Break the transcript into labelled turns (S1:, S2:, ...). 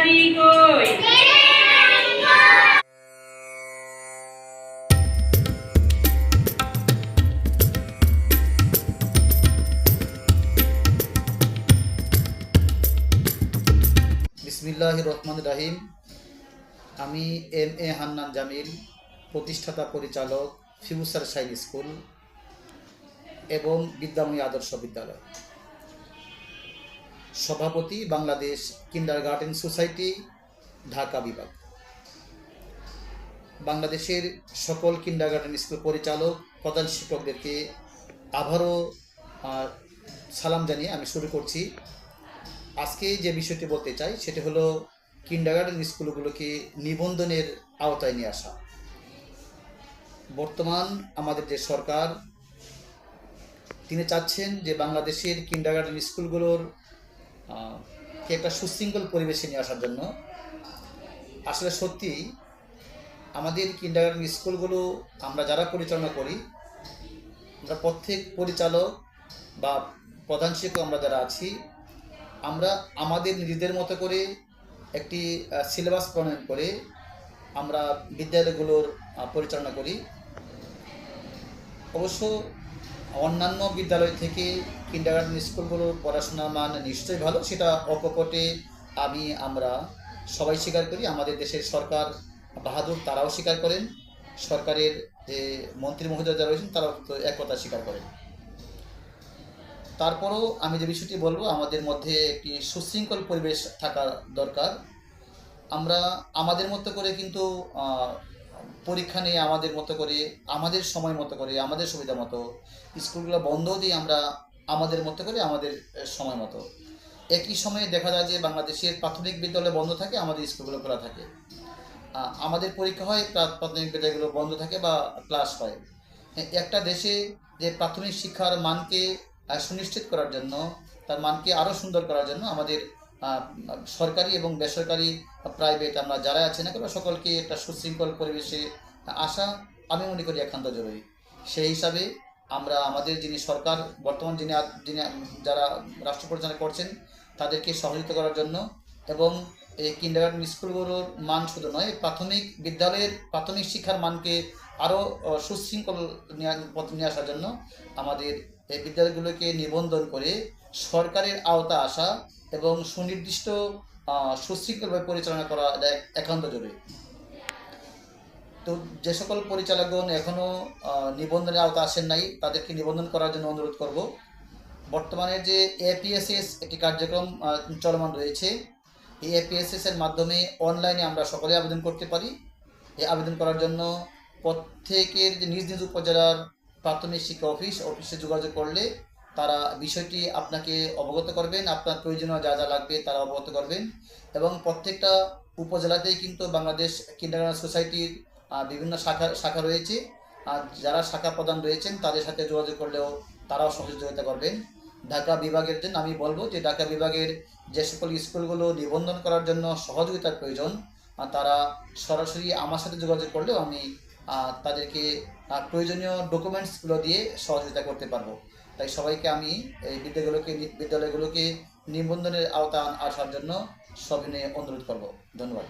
S1: বাড়ি কই?
S2: বিসমিল্লাহির রহমানির রহিম। আমি এম.এ. হান্নান জামিল, প্রতিষ্ঠাতা পরিচালক, ফিউচার সাইন স্কুল এবং বিদ্যাময়ী আদর্শ বিদ্যালয়, সভাপতি বাংলাদেশ কিন্ডারগার্টেন সোসাইটি, ঢাকা বিভাগ। বাংলাদেশের সকল কিন্ডারগার্টেন স্কুল পরিচালক, প্রধান শিক্ষকদেরকে আবারও সালাম জানিয়ে আমি শুরু করছি। আজকে যে বিষয়টি বলতে চাই সেটি হলো কিন্ডারগার্টেন স্কুলগুলোকে নিবন্ধনের আওতায় নিয়ে আসা। বর্তমান আমাদের যে সরকার, তিনি চাচ্ছেন যে বাংলাদেশের কিন্ডারগার্টেন স্কুলগুলোর একটা সুশৃঙ্খল পরিবেশে নিয়ে আসার জন্য। আসলে সত্যি আমাদের কিন্ডারগার্টেন স্কুলগুলো আমরা যারা পরিচালনা করি, আমরা প্রত্যেক পরিচালক বা প্রধান শিক্ষক আমরা যারা আছি, আমরা আমাদের নিজেদের মতো করে একটি সিলেবাস প্রণয়ন করে আমরা বিদ্যালয়গুলোর পরিচালনা করি। অবশ্য অন্যান্য বিদ্যালয় থেকে কিন্ডারগার্টেন স্কুলগুলোর পড়াশোনার মান নিশ্চয়ই ভালো, সেটা অকপটে আমরা সবাই স্বীকার করি। আমাদের দেশের সরকার বাহাদুর, তারাও স্বীকার করেন। সরকারের যে মন্ত্রী মহোদয় যারা রয়েছেন তারাও তো একথা স্বীকার করেন। তারপরও আমি যে বিষয়টি বলবো, আমাদের মধ্যে একটি সুশৃঙ্খল পরিবেশ থাকা দরকার। আমরা আমাদের মতো করে কিন্তু পরীক্ষা নিয়ে আমাদের মতো করে, আমাদের সময় মতো করে, আমাদের সুবিধা মতো স্কুলগুলো বন্ধ দিই আমরা আমাদের মতো করে, আমাদের সময় মতো। একই সময়ে দেখা যায় যে বাংলাদেশের প্রাথমিক বিদ্যালয় বন্ধ থাকে, আমাদের স্কুলগুলো খোলা থাকে। আমাদের পরীক্ষা হয়, প্রাথমিক বিদ্যালয়গুলো বন্ধ থাকে বা ক্লাস হয়। একটা দেশে যে প্রাথমিক শিক্ষার মানকে সুনিশ্চিত করার জন্য, তার মানকে আরও সুন্দর করার জন্য আমাদের সরকারি এবং বেসরকারি, প্রাইভেট আমরা যারা আছে না কেন, সকলকে একটা সুশৃঙ্খল পরিবেশে আসা আমি মনে করি একান্ত জরুরি। সেই হিসাবে আমরা আমাদের যিনি সরকার বর্তমান যিনি যারা রাষ্ট্র পরিচালনা করছেন, তাদেরকে সহযোগিতা করার জন্য এবং এই কিন্ডারগার্টেন স্কুলগুলোর মান শুধু নয়, প্রাথমিক বিদ্যালয়ের প্রাথমিক শিক্ষার মানকে আরও সুশৃঙ্খল নিয়ে আসার জন্য আমাদের এই বিদ্যালয়গুলোকে নিবন্ধন করে সরকারের আওতা আসা এবং সুনির্দিষ্ট সুশৃঙ্খলভাবে পরিচালনা করা একান্ত জরুরি। তো যে সকল পরিচালকগণ এখনও নিবন্ধনের আওতা আসেন নাই, তাদেরকে নিবন্ধন করার জন্য অনুরোধ করব। বর্তমানে যে এপিএসএস একটি কার্যক্রম চলমান রয়েছে, এই এপিএসএস এর মাধ্যমে অনলাইনে আমরা সকলে আবেদন করতে পারি। এই আবেদন করার জন্য প্রত্যেকের যে নিজ নিজ উপজেলার প্রাথমিক শিক্ষা অফিসে যোগাযোগ করলে তারা বিষয়টি আপনাকে অবগত করবেন, আপনার প্রয়োজনীয় যা যা লাগবে তারা অবগত করবেন। এবং প্রত্যেকটা উপজেলাতেই কিন্তু বাংলাদেশ কিন্ডারগার্টেন সোসাইটির বিভিন্ন শাখা রয়েছে। আর যারা শাখা প্রধান রয়েছেন তাদের সাথে যোগাযোগ করলেও তারাও সহযোগিতা করবেন। ঢাকা বিভাগের জন্য আমি বলবো যে ঢাকা বিভাগের যে সকল স্কুলগুলো নিবন্ধন করার জন্য সহযোগিতার প্রয়োজন, তারা সরাসরি আমার সাথে যোগাযোগ করলেও আমি তাদেরকে প্রয়োজনীয় ডকুমেন্টসগুলো দিয়ে সহযোগিতা করতে পারবো। তাই সবাইকে আমি এই বিদ্যালয়গুলোকে নিবন্ধনের আওতায় আসার জন্য সবিনয়ে অনুরোধ করব। ধন্যবাদ।